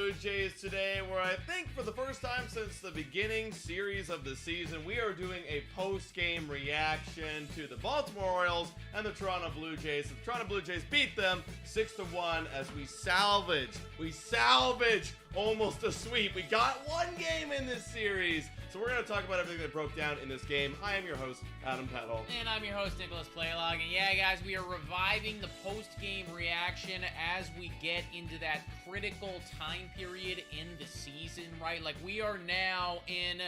Blue Jays today, where I think for the first time since the beginning series of the season, we are doing a post-game reaction to the Baltimore Orioles and the Toronto Blue Jays. The Toronto Blue Jays beat them 6-1 as we salvage almost a sweep. We got one game in this series. So we're going to talk about everything that broke down in this game. I am your host, Adam Peddle. And I'm your host, Nicholas Playlog. And yeah, guys, we are reviving the post-game reaction as we get into that critical time period in the season, right? Like, we're now in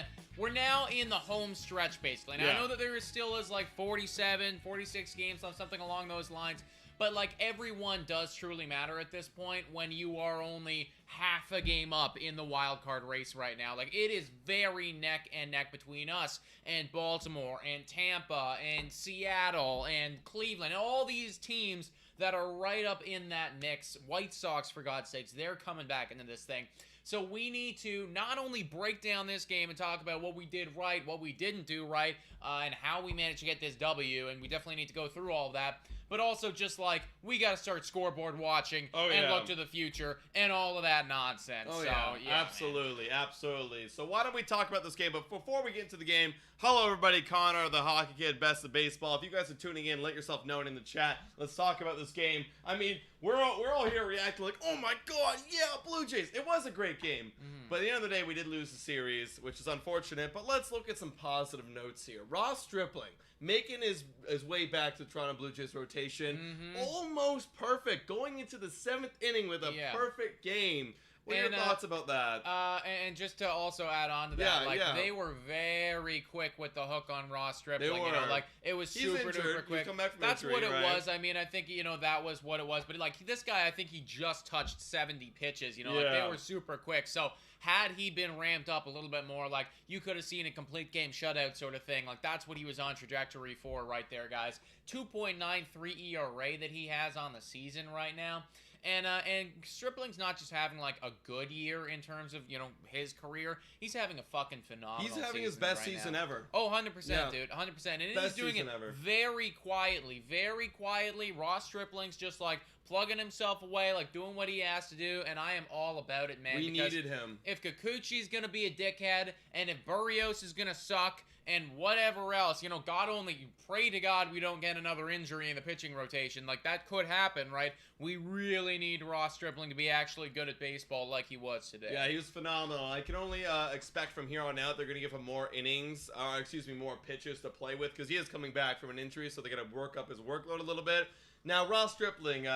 the home stretch, basically. And I know that there still is like 47, 46 games, something along those lines. But, like, everyone does truly matter at this point when you are only half a game up in the wild card race right now. Like, it is very neck and neck between us and Baltimore and Tampa and Seattle and Cleveland. All these teams that are right up in that mix. White Sox, for God's sakes, they're coming back into this thing. So we need to not only break down this game and talk about what we did right, what we didn't do right, and how we managed to get this W, and we definitely need to go through all of that, but also just like, we got to start scoreboard watching and look to the future and all of that nonsense. Absolutely. So why don't we talk about this game? But before we get into the game, hello everybody, Connor, the hockey kid, best of baseball. If you guys are tuning in, let yourself know in the chat. Let's talk about this game. I mean, we're all here reacting like, oh my god, yeah, Blue Jays. It was a great game. But at the end of the day, we did lose the series, which is unfortunate. But let's look at some positive notes here. Ross Stripling making his way back to the Toronto Blue Jays rotation. Almost perfect. Going into the 7th inning with a perfect game. What are your thoughts about that? And just to also add on to that, they were very quick with the hook on Ross Stripling. They were. You know, like, it was super duper quick. That's injury, what it right? was. I mean, I think, that was what it was. But, like, this guy, I think he just touched 70 pitches. Like, they were super quick. So, had he been ramped up a little bit more, like, you could have seen a complete game shutout sort of thing. Like, that's what he was on trajectory for right there, guys. 2.93 ERA that he has on the season right now. And Stripling's not just having, like, a good year in terms of, his career. He's having a fucking phenomenal season. He's having his best season ever. Oh, 100%, dude. 100%. And he's doing it very quietly. Very quietly. Ross Stripling's just, like, plugging himself away, like, doing what he has to do, and I am all about it, man. We needed him. If Kikuchi's gonna be a dickhead, and if Burrios is gonna suck, and whatever else, God only, pray to God we don't get another injury in the pitching rotation. Like, that could happen, right? We really need Ross Stripling to be actually good at baseball like he was today. Yeah, he was phenomenal. I can only expect from here on out they're going to give him more more pitches to play with, because he is coming back from an injury, so they're going to work up his workload a little bit. Now, Ross Stripling,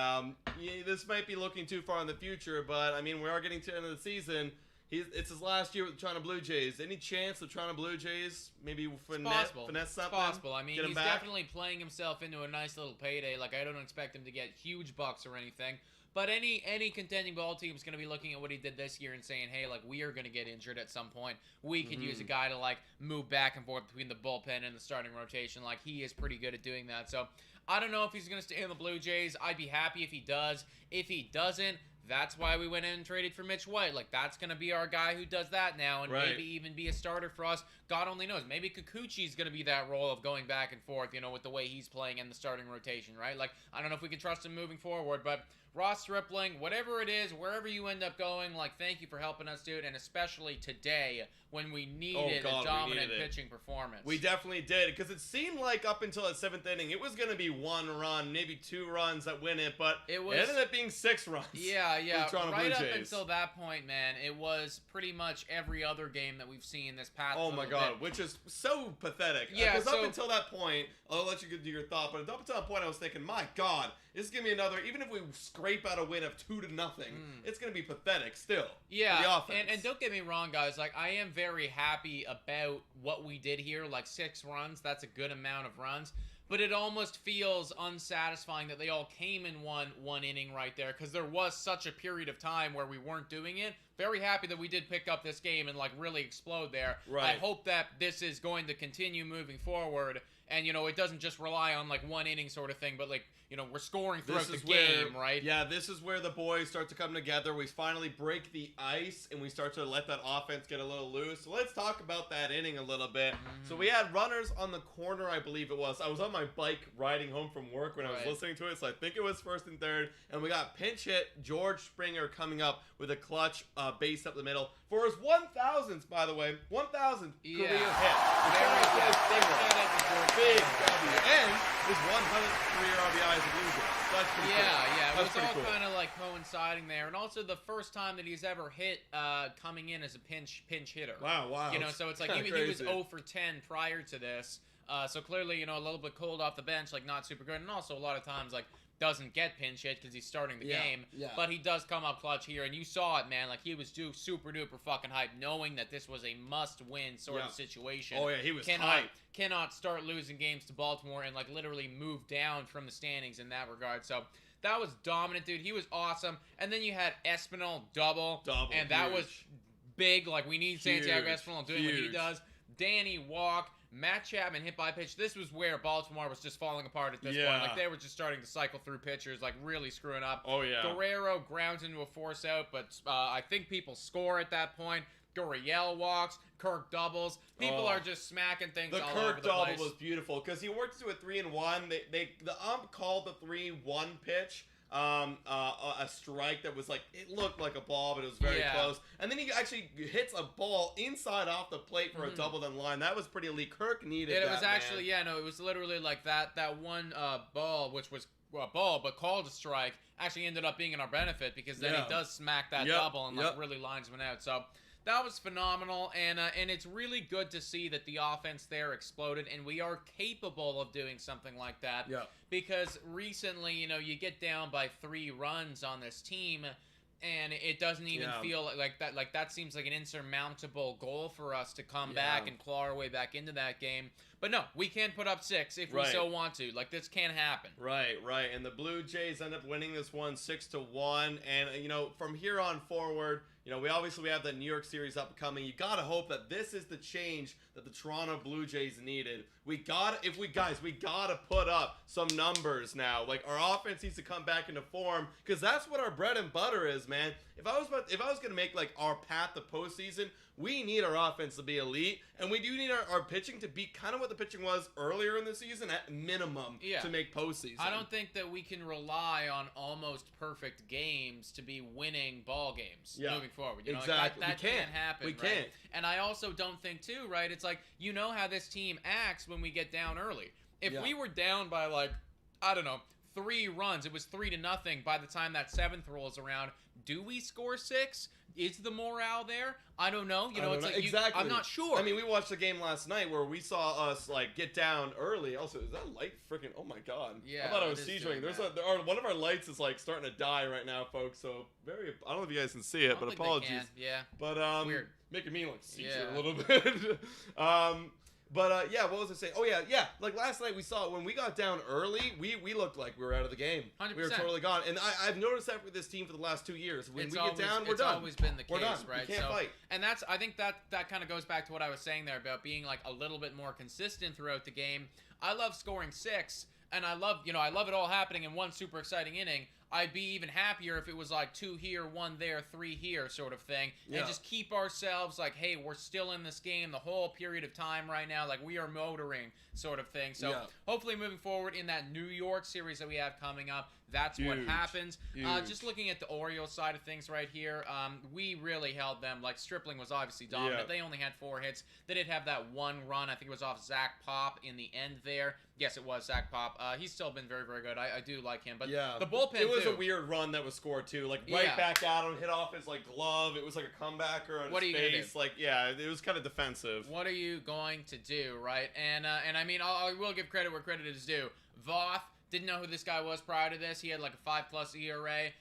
this might be looking too far in the future, but, I mean, we are getting to the end of the season. It's his last year with the Toronto Blue Jays. Any chance the Toronto Blue Jays maybe finesse something? It's possible. I mean, he's definitely playing himself into a nice little payday. Like, I don't expect him to get huge bucks or anything. But any contending ball team is going to be looking at what he did this year and saying, hey, like, we are going to get injured at some point. We could use a guy to, like, move back and forth between the bullpen and the starting rotation. Like, he is pretty good at doing that. So, I don't know if he's going to stay in the Blue Jays. I'd be happy if he does. If he doesn't, that's why we went in and traded for Mitch White. Like, that's going to be our guy who does that now and maybe even be a starter for us. God only knows. Maybe Kikuchi's going to be that role of going back and forth, with the way he's playing in the starting rotation, right? Like, I don't know if we can trust him moving forward, but Ross Stripling, whatever it is, wherever you end up going, like, thank you for helping us, dude, and especially today when we needed a dominant pitching performance. We definitely did, because it seemed like up until that 7th inning, it was going to be 1 run, maybe 2 runs that win it, but it ended up being 6 runs. Yeah. Right up until that point, man, it was pretty much every other game that we've seen this past Oh my god, which is so pathetic. Yeah, because up until that point, I'll let you do your thought, but up until that point I was thinking, my god, this is going to be another, even if we scrape out a win of 2-0, it's going to be pathetic still. Yeah, for the offense. And don't get me wrong, guys, like, I am very happy about what we did here. Like, 6 runs, that's a good amount of runs. But it almost feels unsatisfying that they all came in one inning right there, because there was such a period of time where we weren't doing it. Very happy that we did pick up this game and, like, really explode there. Right. I hope that this is going to continue moving forward, and, it doesn't just rely on, like, 1 inning sort of thing, but, like, we're scoring throughout the game, right? Yeah, this is where the boys start to come together. We finally break the ice, and we start to let that offense get a little loose. So let's talk about that inning a little bit. So we had runners on the corner, I believe it was. I was on my bike riding home from work when I was listening to it, so I think it was 1st and 3rd. And we got pinch hit George Springer coming up with a clutch base up the middle for his 1,000th, by the way, 1,000th career hit. Big W. And his 100th career RBI as a Blue Jay. That's pretty cool. Yeah. It was all cool. kind of like coinciding there, and also the first time that he's ever hit coming in as a pinch hitter. Wow. You know, so it's like he was 0 for 10 prior to this. So clearly, you know, a little bit cold off the bench, like not super good, and also a lot of times like doesn't get pinch hit because he's starting the game. Yeah. But he does come up clutch here, and you saw it, man. Like he was super duper fucking hype, knowing that this was a must-win sort of situation. Oh yeah, he was hype. Cannot start losing games to Baltimore and like literally move down from the standings in that regard. So that was dominant, dude. He was awesome. And then you had Espinal double, and that was big. Like we need Santiago Espinal doing what he does. Danny walk. Matt Chapman hit by pitch. This was where Baltimore was just falling apart at this point. Like they were just starting to cycle through pitchers, like really screwing up. Oh yeah. Guerrero grounds into a force out, but I think people score at that point. Gurriel walks. Kirk doubles. People are just smacking things all over the place. The Kirk double was beautiful because he worked into a 3-1. The ump called the 3-1 pitch. A strike that was like, it looked like a ball, but it was very close. And then he actually hits a ball inside off the plate for a double down the line. That was pretty elite. Kirk needed that, it was actually, it was literally like that one ball, which was a ball, but called a strike, actually ended up being in our benefit because then he does smack that double and like really lines one out. So that was phenomenal, and it's really good to see that the offense there exploded, and we are capable of doing something like that. Yeah. Because recently, you know, you get down by 3 runs on this team, and it doesn't even feel like that. Like that seems like an insurmountable goal for us to come back and claw our way back into that game. But no, we can put up 6 if we so want to. Like this can happen. Right. And the Blue Jays end up winning this one 6-1, and you know, from here on forward, you know, we have the New York series upcoming. You gotta hope that this is the change that the Toronto Blue Jays needed. We gotta put up some numbers now. Like our offense needs to come back into form because that's what our bread and butter is, man. If I was gonna make like our path to postseason, we need our offense to be elite, and we do need our pitching to be kind of what the pitching was earlier in the season at minimum to make postseason. I don't think that we can rely on almost perfect games to be winning ball games moving forward. You know, exactly. Like that can't happen. We can't. And I also don't think too, right? It's like, you know how this team acts when we get down early. If we were down by like, I don't know, 3 runs, it was 3-0 by the time that 7th rolls around. Do we score 6? Is the morale there? I don't know. You know, it's like exactly. I'm not sure. I mean, we watched the game last night where we saw us like get down early. Also, is that light freaking? Oh my god! Yeah, I thought I was siegeing. One of our lights is like starting to die right now, folks. So I don't know if you guys can see it, but apologies. Yeah. But weird. Making me like siege a little bit. But what was I saying? Oh yeah. Like last night we saw when we got down early, we looked like we were out of the game. 100%. We were totally gone. And I've noticed that with this team for the last 2 years. When we get down, we're done. It's always been the case, we're done. right? We can't fight. And I think that kind of goes back to what I was saying there about being like a little bit more consistent throughout the game. I love scoring 6, and I love it all happening in one super exciting inning. I'd be even happier if it was like 2 here, 1 there, 3 here sort of thing. And just keep ourselves like, hey, we're still in this game the whole period of time right now. Like we are motoring sort of thing. So hopefully moving forward in that New York series that we have coming up, that's what happens. Just looking at the Orioles side of things right here, we really held them. Like Stripling was obviously dominant. They only had 4 hits. They did have that 1 run. I think it was off Zach Pop in the end there. Yes, it was Zach Pop. He's still been very, very good. I do like him. But the bullpen, it was a weird run that was scored too. Like back at him, hit off his like glove. It was like a comebacker on his face. Like it was kind of defensive. What are you going to do, right? And I mean, I will give credit where credit is due. Voth. Didn't know who this guy was prior to this. He had like a 5+ ERA.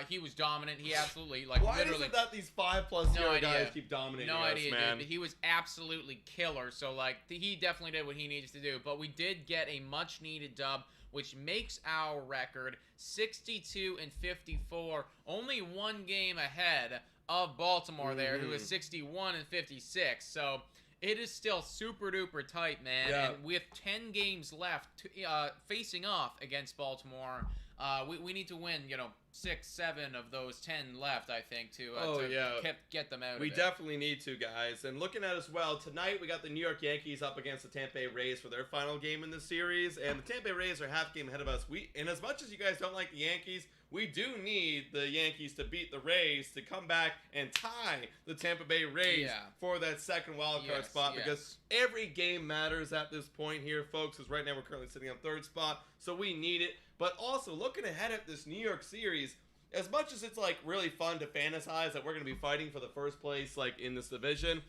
He was dominant. He absolutely Why is it that these 5+ ERA guys keep dominating us, man? Dude. He was absolutely killer. So like he definitely did what he needed to do. But we did get a much needed dub, which makes our record 62-54, only 1 game ahead of Baltimore there, who is 61-56. So it is still super duper tight, man. And with 10 games left, facing off against Baltimore, we need to win, 6, 7 of those 10 left, I think, to get them out. We definitely need to, guys. And looking at as well, tonight we got the New York Yankees up against the Tampa Bay Rays for their final game in the series, and the Tampa Bay Rays are half game ahead of us. And as much as you guys don't like the Yankees, we do need the Yankees to beat the Rays to come back and tie the Tampa Bay Rays for that second wild card spot, because every game matters at this point here, folks, because right now we're currently sitting on third spot, so we need it. But also, looking ahead at this New York series, as much as it's like really fun to fantasize that we're going to be fighting for the first place like in this division,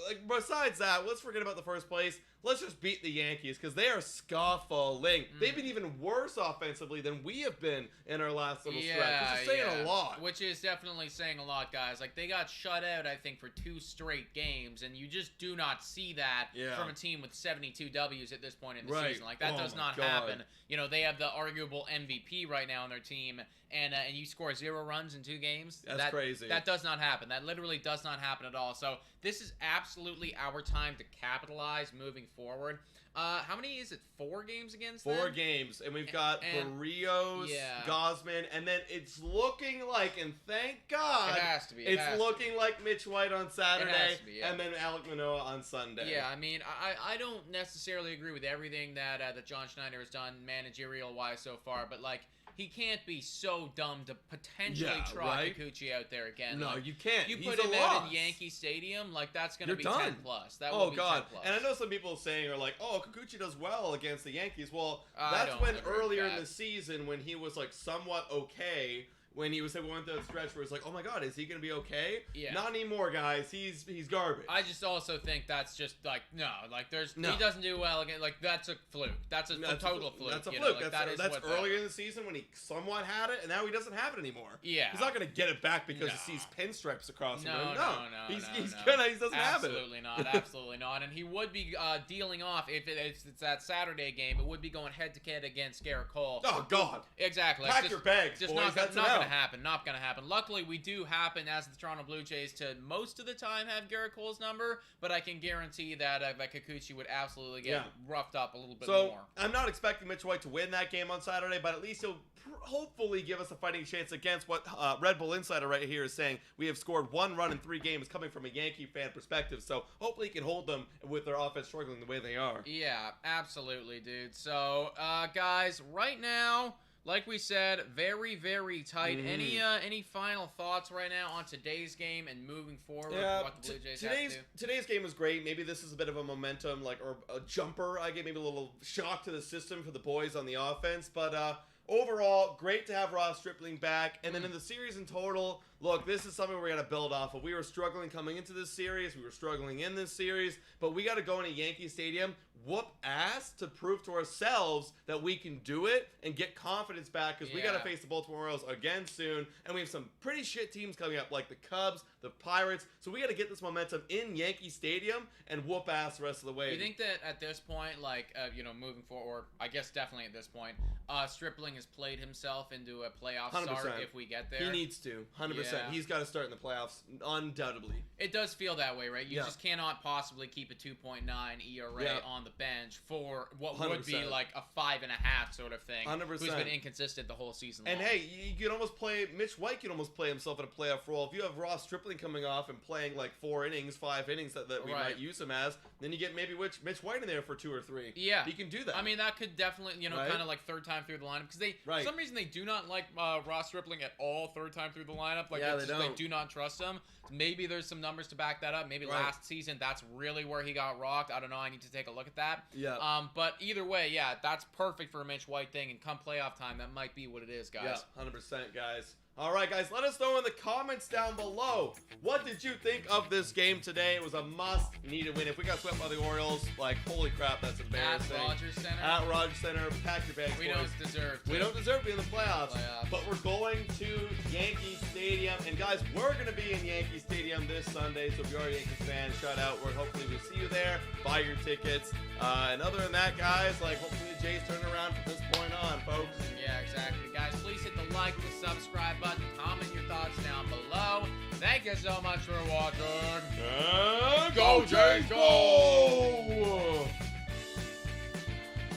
like besides that, let's forget about the first place. Let's just beat the Yankees, because they are scuffling. They've been even worse offensively than we have been in our last little stretch, which is saying a lot. Which is definitely saying a lot, guys. Like, they got shut out, I think, for 2 straight games, and you just do not see that from a team with 72 Ws at this point in the season. Like, that does not happen. You know, they have the arguable MVP right now on their team, and you score 0 runs in 2 games. That's crazy. That does not happen. That literally does not happen at all. So this is absolutely our time to capitalize moving forward. How many is it? 4 games against them? 4 games, and we've got Barrios, Gausman, and then it's looking like, and thank God, it has to be. It's looking like Mitch White on Saturday, and then Alek Manoah on Sunday. Yeah, I mean, I don't necessarily agree with everything that John Schneider has done managerial-wise so far, but like, he can't be so dumb to potentially trot Kikuchi out there again. No, like, you can't. You put him out in Yankee Stadium, like, that's going to be 10+. That will be 10+. And I know some people saying are like, oh, Kikuchi does well against the Yankees. Well, that's when earlier in the season when he was like somewhat okay. When he was going through that stretch where it's like, oh my God, is he going to be okay? Yeah. Not anymore, guys. He's garbage. I just also think that's just like, no, like he doesn't do well again. Like, that's a fluke. That's a total fluke. That's a fluke. Know? Like, that's earlier in the season when he somewhat had it, and now he doesn't have it anymore. Yeah. He's not going to get it back because he sees pinstripes across the room. He doesn't have it. Absolutely not. Absolutely not. And he would be dealing off, if it's that Saturday game, it would be going head-to-head against Garrett Cole. Oh, God. Exactly. Pack your bags, boys. Not going to happen. Not going to happen. Luckily, we do happen, as the Toronto Blue Jays, to most of the time have Garrett Cole's number, but I can guarantee that Kikuchi would absolutely get roughed up a little bit more. I'm not expecting Mitch White to win that game on Saturday, but at least he'll hopefully give us a fighting chance against what Red Bull Insider right here is saying. We have scored 1 run in 3 games coming from a Yankee fan perspective, so hopefully he can hold them with their offense struggling the way they are. Yeah, absolutely, dude. So, guys, right now, like we said, very, very tight. Any final thoughts right now on today's game and moving forward? What the Blue Jays have to do? Today's game was great. Maybe this is a bit of a momentum, or a jumper. I gave maybe a little shock to the system for the boys on the offense. But overall, great to have Ross Stripling back. And then in the series in total, look, this is something we're going to build off of. We were struggling coming into this series. We were struggling in this series. But we got to go into Yankee Stadium, whoop ass to prove to ourselves that we can do it and get confidence back, because we got to face the Baltimore Orioles again soon. And we have some pretty shit teams coming up, like the Cubs, the Pirates. So we got to get this momentum in Yankee Stadium and whoop ass the rest of the way. You think that at this point, moving forward, I guess definitely at this point, Stripling has played himself into a playoff 100%. start if we get there? He needs to. 100%. Yeah. He's got to start in the playoffs, undoubtedly. It does feel that way, right? You just cannot possibly keep a 2.9 ERA on the bench for what 100%. Would be like a 5.5 sort of thing. 100%. Who's been inconsistent the whole season long. And hey, you can almost play, Mitch White can almost play himself in a playoff role. If you have Ross Stripling coming off and playing like 4 innings, 5 innings that we might use him as, then you get maybe Mitch White in there for 2 or 3. Yeah. You can do that. I mean, that could definitely, kind of like third time through the lineup, because for some reason they do not like Ross Stripling at all third time through the lineup. Like, they do not trust him. Maybe there's some numbers to back that up. Maybe last season that's really where he got rocked. I don't know. I need to take a look at that. Yeah. But either way, that's perfect for a Mitch White thing. And come playoff time, that might be what it is, guys. Yeah, 100%, guys. All right, guys, let us know in the comments down below. What did you think of this game today? It was a must-needed win. If we got swept by the Orioles, like, holy crap, that's embarrassing. At Rogers Center. At Rogers Center. Pack your bags, We don't deserve to. We don't deserve to be in the playoffs. But we're going to Yankee Stadium. And, guys, we're going to be in Yankee Stadium this Sunday. So if you're a Yankees fan, shout out. Hopefully we'll see you there. Buy your tickets. And other than that, guys, hopefully the Jays turn around from this point on, folks. Yeah, exactly. Guys, please hit the like, the subscribe button, comment your thoughts down below. Thank you so much for watching. And go Jays, go!